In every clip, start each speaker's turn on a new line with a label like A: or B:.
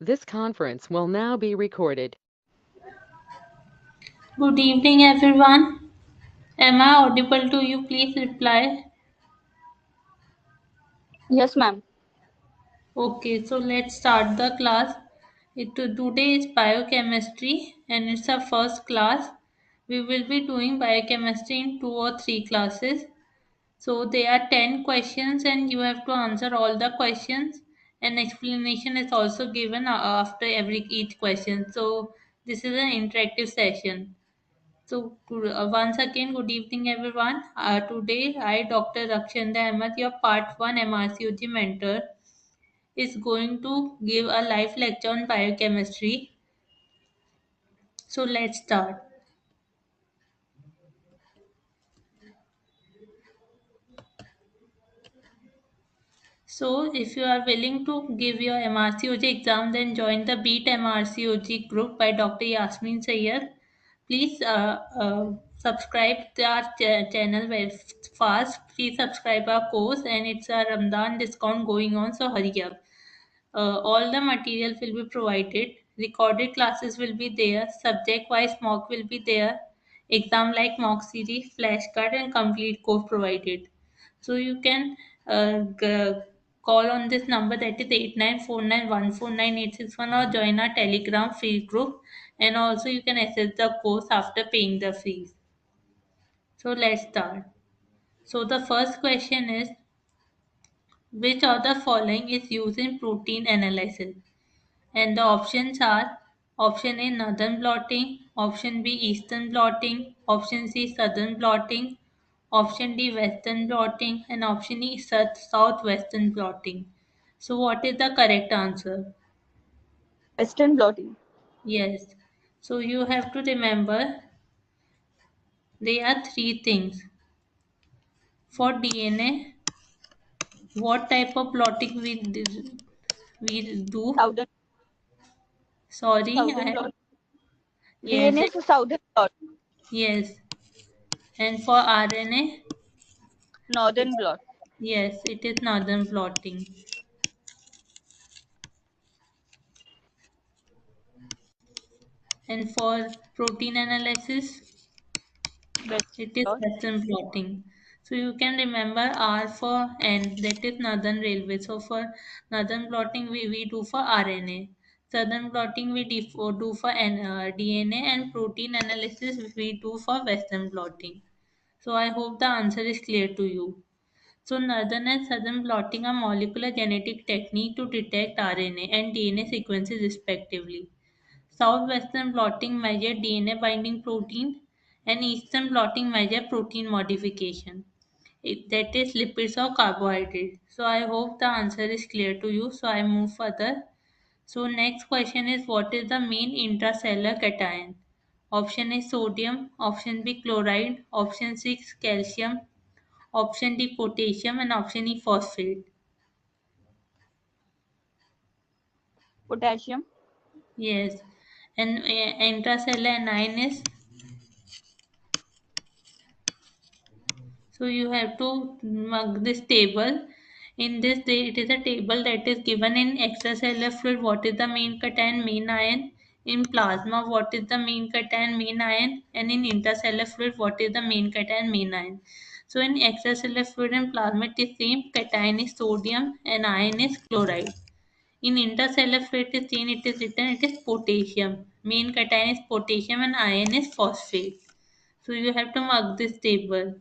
A: This conference will now be recorded.
B: Good evening, everyone. Am I audible to you? Please reply.
C: Yes, ma'am.
B: Okay, so let's start the class. Today is biochemistry and it's our first class. We will be doing biochemistry in 2 or 3 classes. So there are 10 questions and you have to answer all the questions. An explanation is also given after each question. So this is an interactive session. So, once again, good evening, everyone. Today, I, Dr. Rakshanda Ahmed, your Part 1 MRCOG mentor, is going to give a live lecture on biochemistry. So, let's start. So, if you are willing to give your MRCOG exam, then join the Beat MRCOG group by Dr. Yasmin Sayyar. Please subscribe to our channel very fast. Please subscribe our course, and it's a Ramadan discount going on, so hurry up. All the material will be provided. Recorded classes will be there. Subject wise mock will be there. Exam like mock series, flashcard, and complete course provided. So you can call on this number, that is 8949149861, or join our Telegram free group. And also you can access the course after paying the fees. So let's start. So the first question is, which of the following is used in protein analysis? And the options are: option A northern blotting, option B eastern blotting, option C southern blotting, option D western blotting, and option E southwestern blotting. So what is the correct answer?
C: Western blotting.
B: Yes. So you have to remember there are three things. For DNA, what type of blotting we do?
C: Southern
B: Sorry,
C: southern blot.
B: yes,
C: DNA is southern blot.
B: yes. And for RNA,
C: Northern blot.
B: yes, it is northern blotting. And for protein analysis,
C: Western
B: it is
C: blot.
B: western blotting. So you can remember R for N, that is Northern Railway. So for northern blotting, we do for RNA. Southern blotting do for DNA, and protein analysis we do for western blotting. So I hope the answer is clear to you. So northern and southern blotting are molecular genetic technique to detect RNA and DNA sequences respectively. Southwestern blotting measure DNA binding protein, and eastern blotting measure protein modification. That is lipids or carbohydrates. So I hope the answer is clear to you. So I move further. So next question is, what is the main intracellular cation? Option A sodium, option B chloride, option C calcium, option D potassium, and option E phosphate.
C: Potassium.
B: Yes. And intracellular anion is, so you have to mark this table. In this, it is a table that is given in extracellular fluid. What is the main cation, main ion? In plasma, what is the main cation, main ion? And in intercellular fluid, what is the main cation, main ion? So in extracellular fluid and plasma, it is same. Cation is sodium and ion is chloride. In intercellular fluid, it is seen. It is written. It is potassium. Main cation is potassium and ion is phosphate. So you have to mark this table.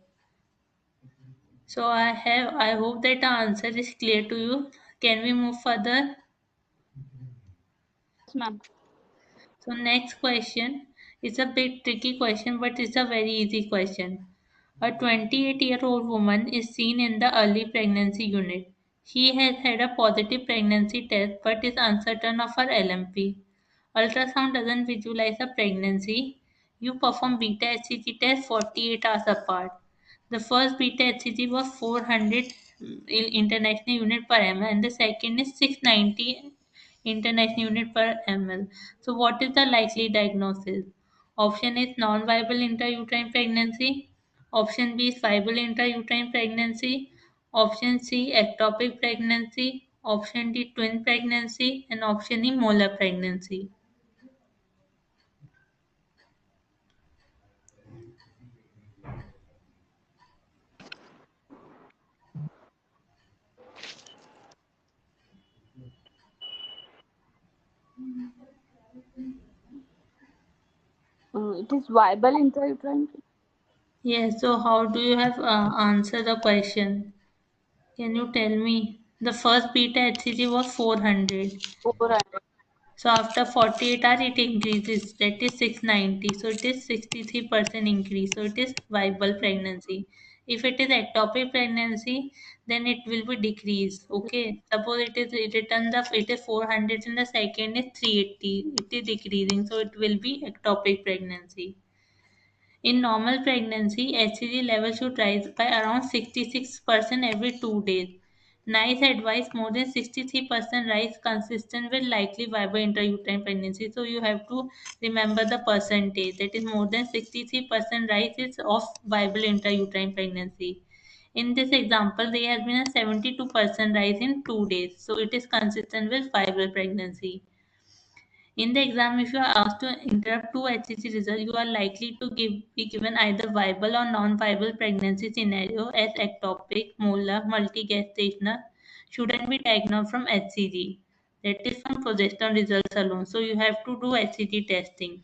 B: So I hope that the answer is clear to you. Can we move further?
C: Yes, ma'am.
B: So next question is a bit tricky question, but it's a very easy question. A 28-year-old woman is seen in the early pregnancy unit. She has had a positive pregnancy test but is uncertain of her LMP. Ultrasound doesn't visualize a pregnancy. You perform beta HCG test 48 hours apart. The first beta HCG was 400 international unit per ml, and the second is 690 international unit per ml. So, what is the likely diagnosis? Option is non-viable intrauterine pregnancy. Option B is viable intrauterine pregnancy. Option C ectopic pregnancy. option D twin pregnancy, and option E molar pregnancy.
C: It is viable intrauterine.
B: Yes, so how do you have answer the question? Can you tell me? The first beta HCG was 400.
C: 400.
B: So after 48 hours it increases, that is 690. So it is 63% increase. So it is viable pregnancy. If it is ectopic pregnancy, then it will be decreased. Okay. Suppose it is written the it is 400 and the second is 380. It is decreasing. So it will be ectopic pregnancy. In normal pregnancy, HCG levels should rise by around 66% every 2 days. NICE advice more than 63% rise consistent with likely viable intrauterine pregnancy. So you have to remember the percentage. That is more than 63% rise is of viable intrauterine pregnancy. In this example, there has been a 72% rise in 2 days. So it is consistent with viable pregnancy. In the exam, if you are asked to interrupt two HCC results, you are likely to be given either viable or non-viable pregnancy scenario as ectopic, molar, multigestational shouldn't be diagnosed from HCG. That is from progesterone results alone. So you have to do HCG testing.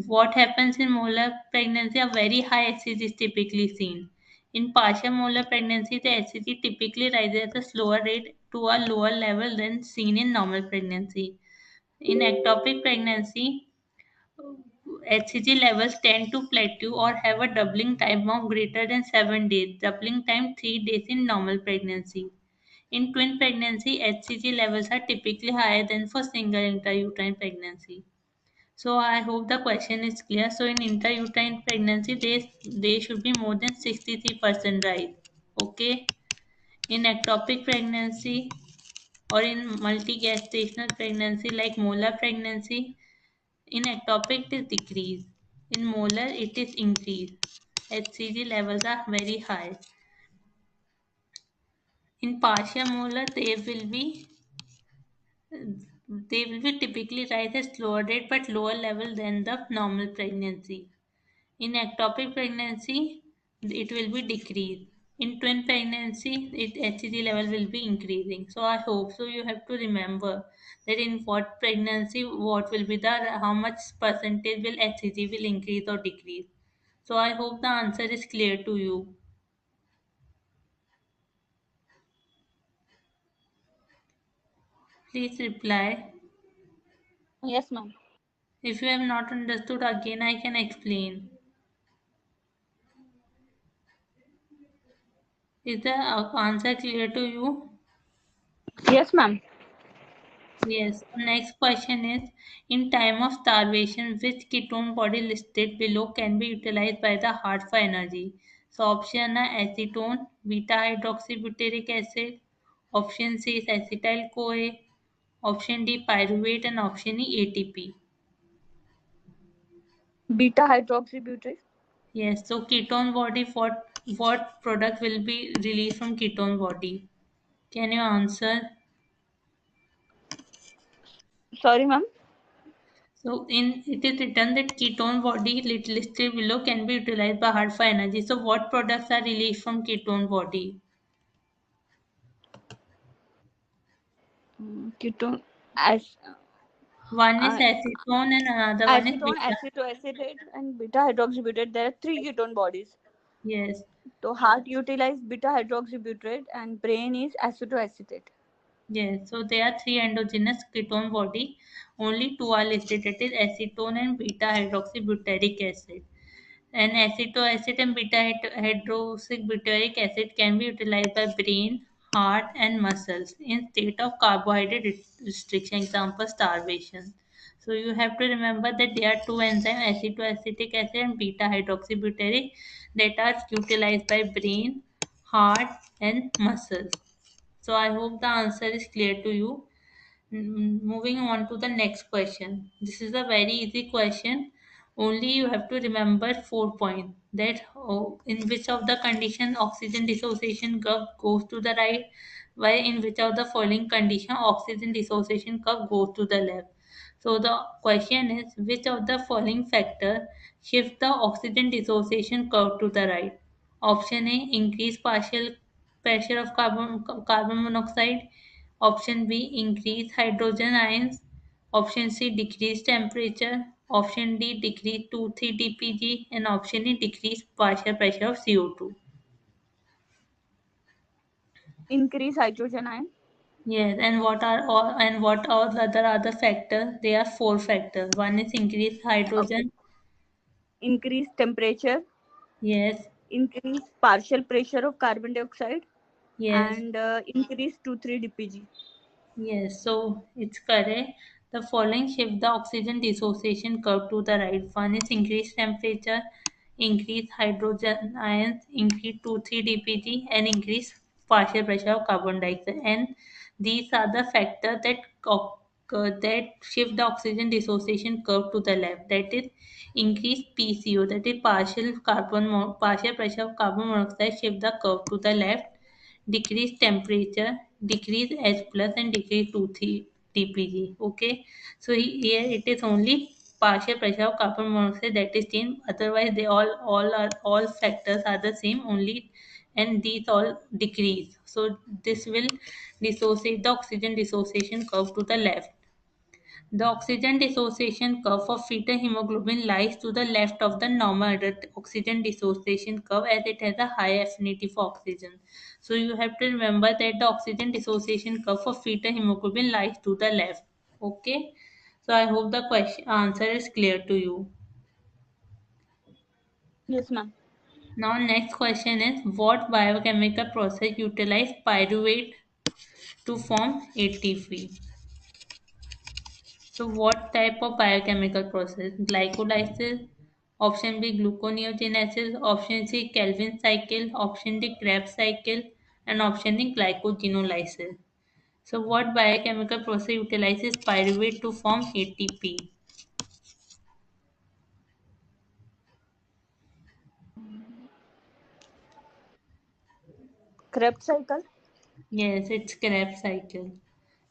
B: What happens in molar pregnancy? A very high HCG is typically seen. In partial molar pregnancy, the HCG typically rises at a slower rate to a lower level than seen in normal pregnancy. In ectopic pregnancy, HCG levels tend to plateau or have a doubling time of greater than 7 days, doubling time 3 days in normal pregnancy. In twin pregnancy, HCG levels are typically higher than for single intrauterine pregnancy. So I hope the question is clear. So in intrauterine pregnancy, they should be more than 63% rise. Okay. In ectopic pregnancy or in multigestational pregnancy like molar pregnancy, in ectopic, it is decrease. In molar, it is increase. HCG levels are very high. In partial molar, they will be typically rise at slower rate but lower level than the normal pregnancy. In ectopic pregnancy, it will be decreased. In twin pregnancy, HCG level will be increasing. So I hope so. You have to remember that in what pregnancy, what will be the how much percentage will HCG will increase or decrease. So I hope the answer is clear to you. Please reply.
C: Yes, ma'am.
B: If you have not understood, again I can explain. Is the answer clear to you?
C: Yes, ma'am.
B: Yes. Next question is, in time of starvation, which ketone body listed below can be utilized by the heart for energy? So option are acetone, beta hydroxybutyric acid. Option C is acetyl CoA. Option D pyruvate and option E ATP.
C: Beta hydroxybutyrate.
B: Yes. So ketone body, what product will be released from ketone body? Can you answer?
C: Sorry, ma'am.
B: So in it is written that ketone body listed below can be utilized by heart for energy. So what products are released from ketone body?
C: Ketone. As,
B: One is
C: uh,
B: acetone and another one is
C: acetone,
B: beta.
C: acetoacetate, and beta hydroxybutyrate. There are three ketone bodies.
B: Yes,
C: So heart utilize beta hydroxybutyrate and brain is acetoacetate.
B: yes. So there are three endogenous ketone body. Only two are listed. That is acetone and beta hydroxybutyric acid. And acetoacid and beta hydroxybutyric acid can be utilized by brain, heart, and muscles in state of carbohydrate restriction, example starvation. So you have to remember that there are two enzymes, acetoacetic acid and beta hydroxybutyric, that are utilized by brain, heart, and muscles. So I hope the answer is clear to you. Moving on to the next question. This is a very easy question. Only you have to remember 4 points. That in which of the condition oxygen dissociation curve goes to the right, Why in which of the following condition oxygen dissociation curve goes to the left? So the question is which of the following factor shift the oxygen dissociation curve to the right? Option A, increase partial pressure of carbon monoxide. Option B, increase hydrogen ions. Option C, decrease temperature. Option D, decrease 2,3 dpg. And option E, decrease partial pressure of CO2.
C: Increase hydrogen ion.
B: Yes, and what are the other factors? There are four factors. One is increased
C: Okay.
B: hydrogen.
C: Increase temperature.
B: Yes,
C: Increase partial pressure of carbon dioxide.
B: yes.
C: And increase 2-3 dpg.
B: Yes, so it's correct. The following shift the oxygen dissociation curve to the right. One is increased temperature, increased hydrogen ions, increased 2,3 dpg, and increased partial pressure of carbon dioxide. And these are the factors that shift the oxygen dissociation curve to the left. That is increased PCO, that is partial pressure of carbon monoxide shift the curve to the left, decrease temperature, decrease H plus and decrease 2,3 dpg. Okay, so here it is only partial pressure of carbon monoxide that is changed. Otherwise, they all factors are the same only, and these all decrease. So this will dissociate the oxygen dissociation curve to the left. The oxygen dissociation curve for fetal hemoglobin lies to the left of the normal adult oxygen dissociation curve as it has a high affinity for oxygen. So you have to remember that the oxygen dissociation curve for fetal hemoglobin lies to the left. Okay. So I hope the question answer is clear to you.
C: Yes, ma'am.
B: Now next question is what biochemical process utilize pyruvate to form ATP? So, what type of biochemical process? Glycolysis. Option B, gluconeogenesis. Option C, Calvin cycle. Option D, Krebs cycle. And option D, glycogenolysis. So, what biochemical process utilizes pyruvate to form ATP?
C: Krebs cycle.
B: Yes, it's Krebs cycle.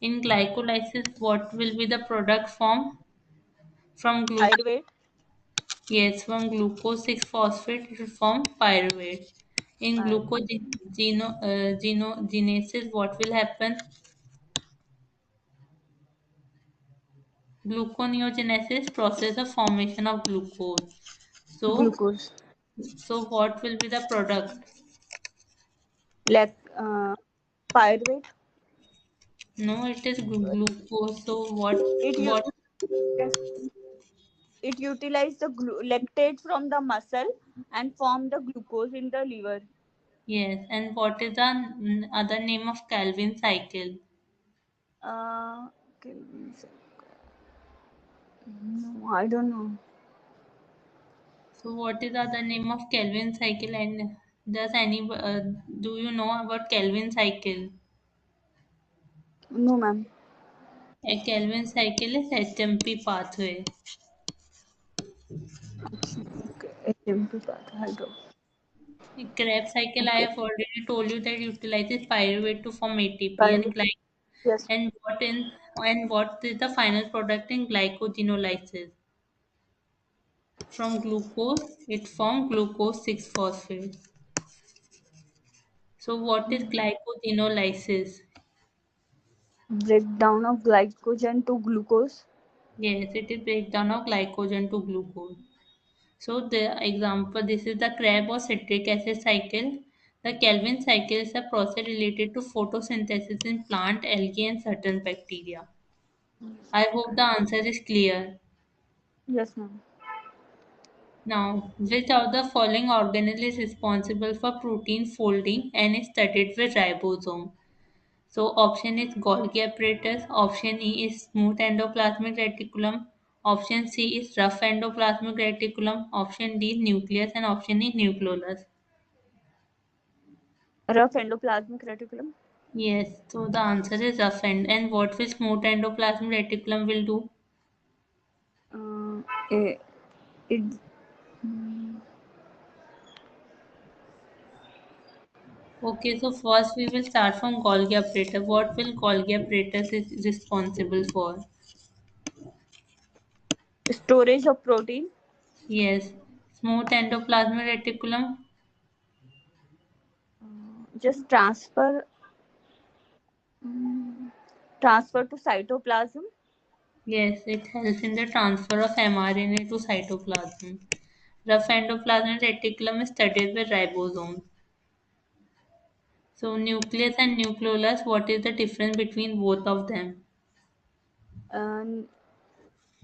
B: In glycolysis, what will be the product form? From glucose.
C: Pyruvate.
B: Yes, from glucose 6 phosphate it will form pyruvate. In
C: Pyruvate.
B: glucogenogenesis, what will happen? Gluconeogenesis process of formation of glucose. So,
C: Glucose.
B: so what will be the product?
C: Like pyruvate.
B: No, it is glucose. So what?
C: It u-
B: What?
C: yes, it utilizes the lactate from the muscle and form the glucose in the liver.
B: Yes, and what is the other name of Calvin cycle?
C: Kelvin cycle. No, I don't know.
B: So what is the other name of Kelvin cycle? And do you know about Kelvin cycle?
C: No, ma'am.
B: A Kelvin cycle is HMP pathway.
C: Okay. HMP path hydro.
B: A Krebs cycle, I
C: Okay.
B: have already told you that utilizes pyruvate to form ATP
C: Pyruvate. Yes.
B: and what is the final product in glycogenolysis? From glucose, it forms glucose 6 phosphate. So what is glycogenolysis?
C: Breakdown of glycogen to glucose.
B: Yes, it is breakdown of glycogen to glucose. So the example, this is the Krebs or citric acid cycle. The Calvin cycle is a process related to photosynthesis in plant, algae, and certain bacteria. I hope the answer is clear.
C: Yes, ma'am.
B: Now, which of the following organelle is responsible for protein folding and is studied with ribosome? So, option is Golgi apparatus, option E is smooth endoplasmic reticulum, option C is rough endoplasmic reticulum, option D is nucleus, and option E nucleolus.
C: Rough endoplasmic reticulum.
B: Yes, so the answer is rough end. And what will smooth endoplasmic reticulum will do?
C: Uh, eh, it
B: Okay, so first we will start from Golgi operator. What will Golgi apparatus is responsible for?
C: Storage of protein.
B: Yes, smooth endoplasmic reticulum.
C: Just transfer to cytoplasm.
B: Yes, it helps in the transfer of mRNA to cytoplasm. Rough endoplasmic reticulum is studied with ribosomes. So nucleus and nucleolus, what is the difference between both of them?
C: And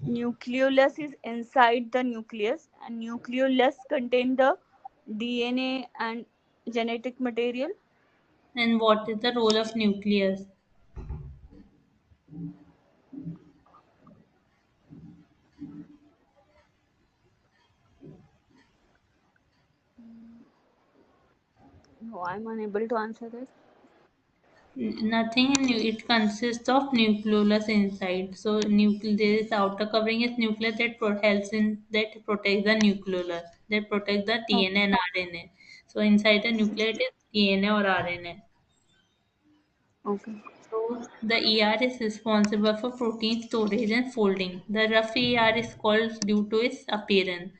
C: nucleolus is inside the nucleus, and nucleolus contain the DNA and genetic material.
B: And what is the role of nucleus?
C: No, I'm unable to answer that.
B: Nothing in it consists of nucleolus inside. So there is outer covering is nucleus that helps in that protects the nucleolus that protects the
C: Oh,
B: DNA and RNA. So inside the nucleus it is DNA or RNA.
C: okay.
B: So the ER is responsible for protein storage and folding. The rough ER is called due to its appearance.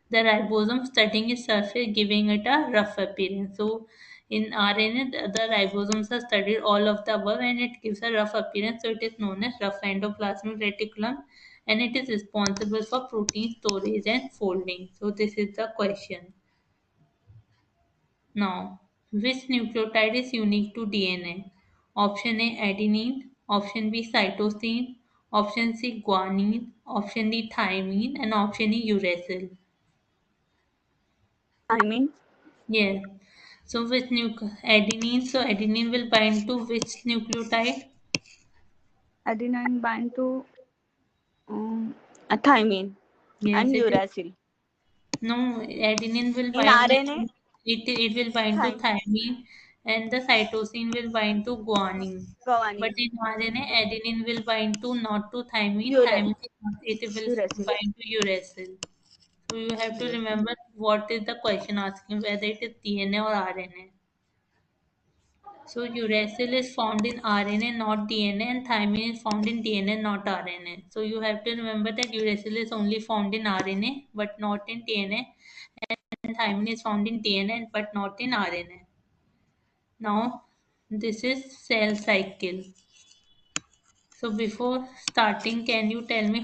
B: The ribosome studying its surface, giving it a rough appearance. So in RNA, the ribosomes are studied all of the above and it gives a rough appearance. So it is known as rough endoplasmic reticulum and it is responsible for protein storage and folding. So this is the question. Now, which nucleotide is unique to DNA? Option A adenine, option B cytosine, option C guanine, option D thymine, and option E uracil.
C: I mean,
B: Yeah. So adenine? So adenine will bind to which nucleotide?
C: adenine bind to a thymine
B: Yes,
C: and
B: it is.
C: uracil.
B: No, adenine will
C: In
B: bind to
C: RNA,
B: it will bind to
C: thymine,
B: thymine, and the cytosine will bind to guanine. But
C: guanine,
B: in RNA, adenine will bind to not to thymine.
C: uracil,
B: It will
C: uracil.
B: bind to uracil. So you have to
C: Yes.
B: remember what is the question asking whether it is DNA or RNA. So uracil is found in RNA, not DNA, and thymine is found in DNA, not RNA. So you have to remember that uracil is only found in RNA, but not in DNA, and thymine is found in DNA, but not in RNA. Now, this is cell cycle. So before starting, can you tell me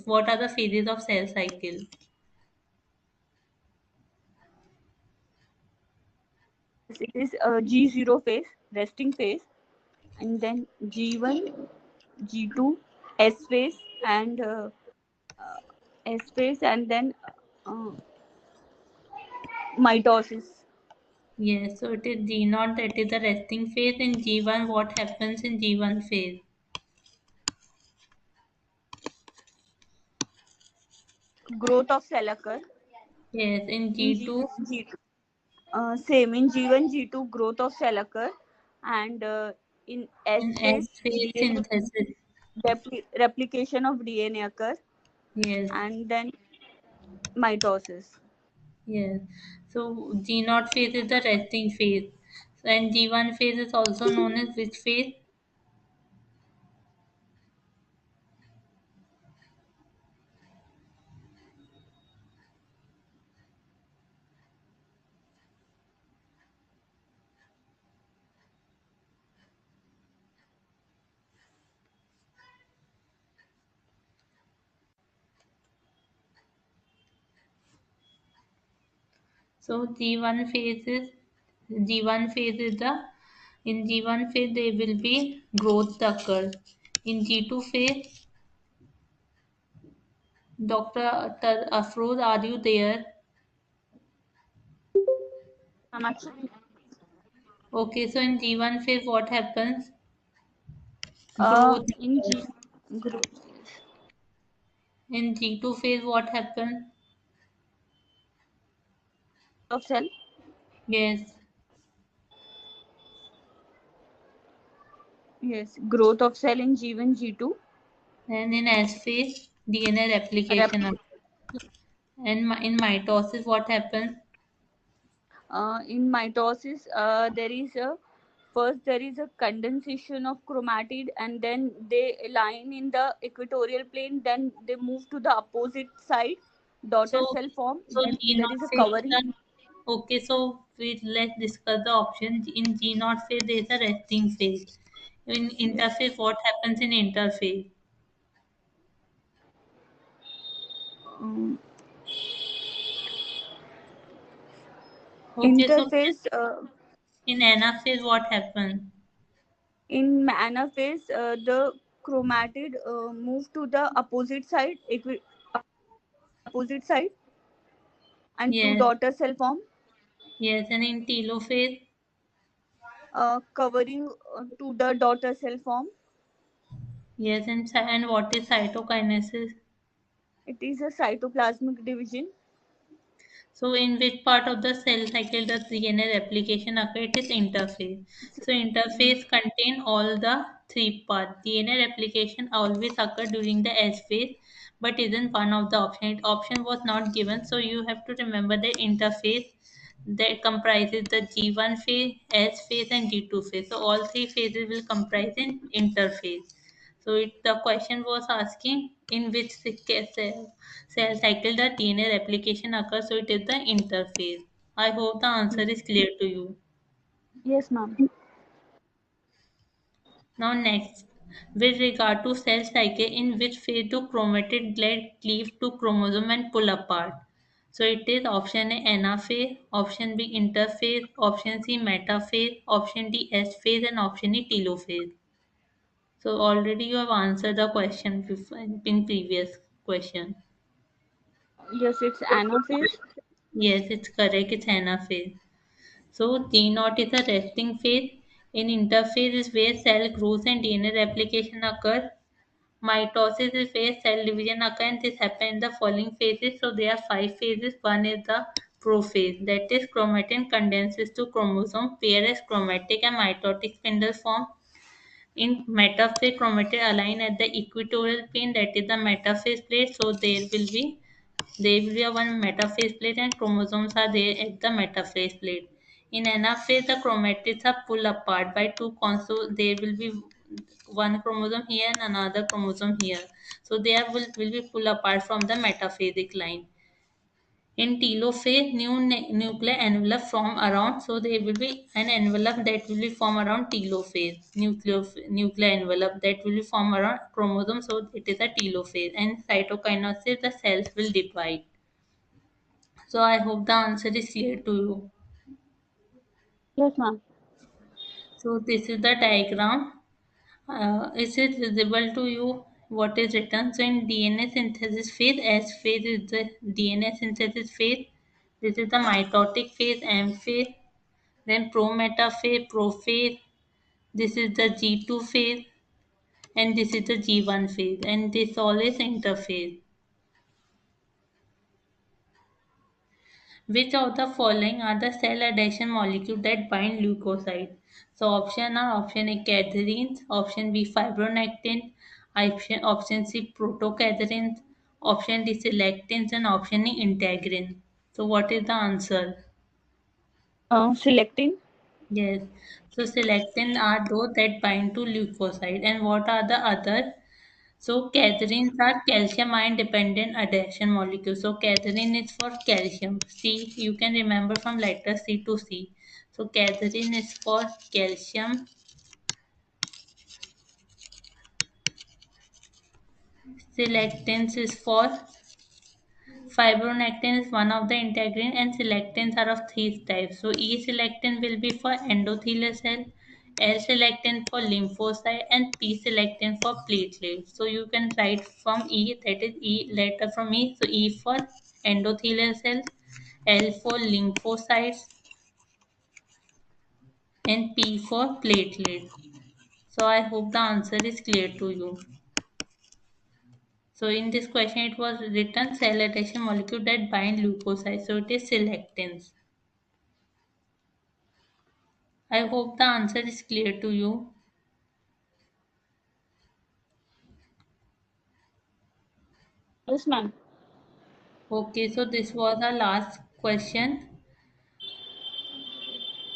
B: what are the phases of cell cycle?
C: It is G0 phase, resting phase, and then G1, G2, S phase, and S phase, and then uh, mitosis.
B: Yes, so it is G0 that is the resting phase. In G1, what happens in G1 phase?
C: Growth of cell occur
B: Yes, in
C: in
B: G2,
C: G1, G2. Same in G1, G2, growth of cell occur, and in S
B: in S
C: phase,
B: phase
C: DNA
B: synthesis.
C: replication of DNA occur,
B: Yes,
C: and then mitosis.
B: yes. So G0 phase is the resting phase. So, and G1 phase is also known as which phase? So G1 phase is the in G1 phase there will be growth occur. In G2 phase, Dr. Afroz, are you there?
C: I'm actually
B: Okay, so in G1 phase what happens? Growth
C: in G
B: occurs.
C: growth
B: In G2 phase what happens?
C: of cell.
B: Yes.
C: Yes, growth of cell in G1, G2.
B: And in S phase, DNA replication
C: Repli-
B: occurs. And in mitosis what happens?
C: In mitosis, there is a first there is a condensation of chromatid, and then they align in the equatorial plane. Then they move to the opposite side.
B: So,
C: Daughter cell form.
B: so
C: Then
B: G
C: there
B: naught
C: is a
B: phase
C: covering.
B: is a, okay, so let's discuss the options. In G naught phase, there is a resting phase. In
C: Yes.
B: interphase, what happens in interphase?
C: Um,
B: Okay, so
C: interface.
B: in anaphase, what happens?
C: In anaphase, the chromatid move to the opposite side, and two
B: Yes,
C: daughter cell form,
B: yes, and in telophase,
C: covering to the daughter cell form.
B: yes, and what is cytokinesis?
C: It is a cytoplasmic division.
B: So, in which part of the cell cycle does DNA replication occur? It is interphase. So, interphase contain all the three parts. DNA replication always occur during the S phase, but isn't one of the option. Option was not given, so you have to remember the interphase that comprises the G1 phase, S phase, and G2 phase. So, all three phases will comprise in interphase. So the question was asking in which cell cycle the DNA replication occurs. So it is the interphase. I hope the answer is clear to you.
C: Yes, ma'am.
B: Now next, with regard to cell cycle, in which phase do chromatid get cleave to chromosome and pull apart? So it is option A anaphase, option B interphase, option C metaphase, option D S phase, and option E telophase. So already you have answered the question in previous question.
C: Yes, it's anaphase.
B: Yes, it's correct. It's anaphase. So G naught is a resting phase. In interphase is where cell grows and DNA replication occurs. Mitosis is where cell division occurs, and this happens in the following phases. So there are five phases. One is the prophase, that is chromatin condenses to chromosome, whereas chromatic and mitotic spindle form. In metaphase, chromatid align at the equatorial plane, that is the metaphase plate. So there will be a one metaphase plate and chromosomes are there at the metaphase plate. In anaphase, the chromatids are pulled apart by two cones. So there will be one chromosome here and another chromosome here. So they will be pulled apart from the metaphasic line. In telophase, new nuclear envelope form around, so there will be an envelope that will be form around telophase, nuclear envelope that will be form around chromosome, so it is a telophase. And cytokinesis, the cells will divide. So I hope the answer is clear to you.
C: Yes, ma'am.
B: So this is the diagram. Is it visible to you what is written? So in DNA synthesis phase, S phase is the DNA synthesis phase. This is the mitotic phase, M phase. Then prometaphase, prophase. This is the G2 phase, and this is the G1 phase, and this all is interphase. Which of the following are the cell adhesion molecules that bind leukocytes? So option A cadherins, option B fibronectin, option C protocadherins, option D selectins, and option E integrin. So what is the answer?
C: Selecting.
B: Yes. So selectin are those that bind to leukocyte, and what are the other? So cadherins are calcium ion dependent adhesion molecules. So cadherin is for calcium. C, you can remember from letter C to C. So cadherin is for calcium. Selectins is for fibronectin is one of the integrin, and selectins are of three types. So E selectin will be for endothelial cell, L selectin for lymphocyte, and P selectin for platelet. So you can write from E, that is E letter from E. So E for endothelial cells, L for lymphocytes, and P for platelet. So I hope the answer is clear to you. So in this question it was written cell adhesion molecule that bind leukocytes. So it is selectins. I hope the answer is clear to you.
C: Yes, ma'am.
B: Okay, so this was our last question.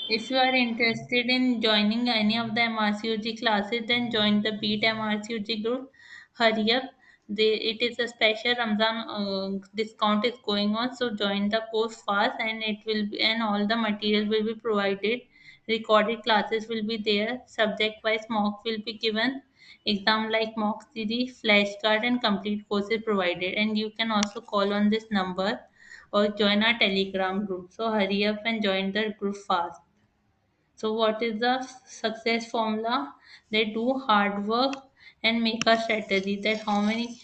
B: If you are interested in joining any of the MRCUG classes, then join the Beat MRCUG group. Hurry up. It is a special Ramzan discount is going on, so join the course fast, and it will be, and all the material will be provided. Recorded classes will be there. Subject wise mock will be given. Exam like mock series, flashcard, and complete courses provided. And you can also call on this number or join our Telegram group. So hurry up and join the group fast. So, what is the success formula? They do hard work and make a strategy that how many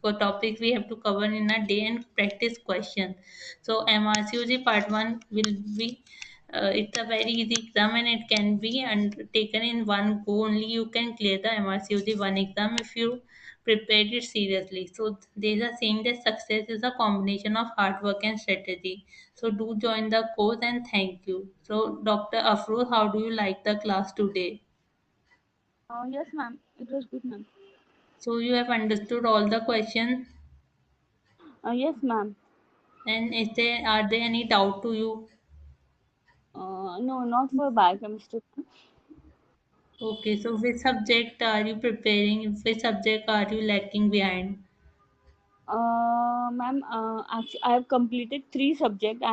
B: topics we have to cover in a day and practice questions. So, MRCOG part 1 will be it's a very easy exam and it can be taken in one go. Only you can clear the MRCOG one exam if you prepared it seriously. So they are saying that success is a combination of hard work and strategy. So do join the course and thank you. So Dr. Afroz, how do you like the class today?
C: Yes, ma'am. It was good, ma'am.
B: So you have understood all the questions,
C: Yes, ma'am.
B: and is there are there any doubt to you?
C: No, not for biochemistry.
B: Okay, so which subject are you preparing? Which subject are you lacking behind?
C: Ma'am, actually, I have completed three subjects and